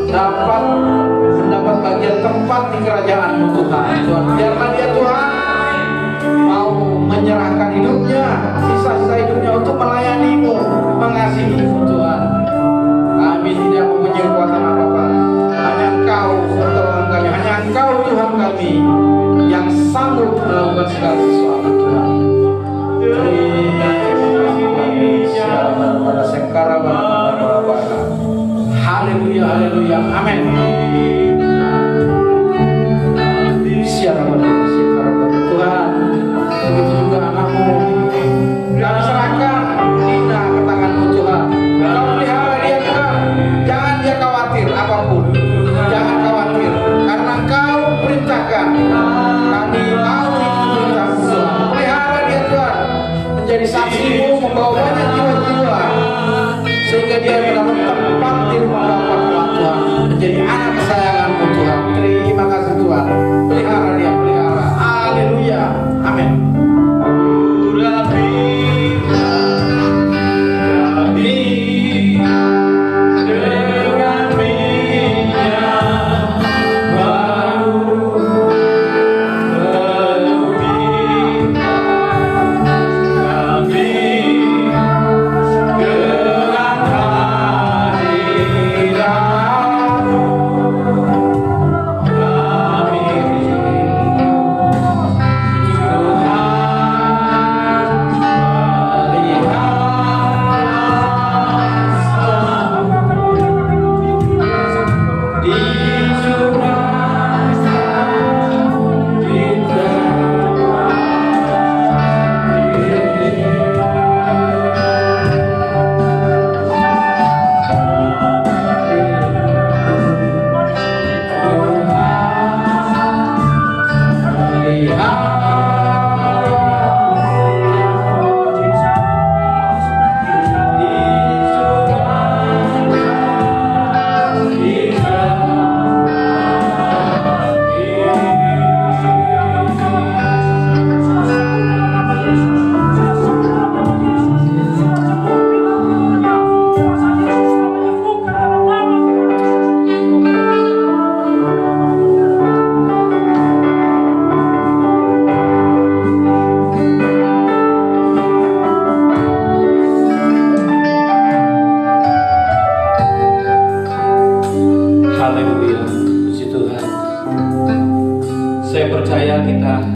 dapat mendapat bagian tempat di kerajaan-Mu Tuhan. Tuhan, biarlah dia Tuhan mau menyerahkan hidupnya, sisa-sisa hidupnya untuk melayani-Mu, mengasihi-Mu Tuhan. Kami tidak mempunyai kekuatan apa-apa. Hanya Engkau pertolongan kami, hanya Engkau Tuhan kami yang sanggup melakukan segala sesuatu Tuhan. Haleluya, haleluya, amin.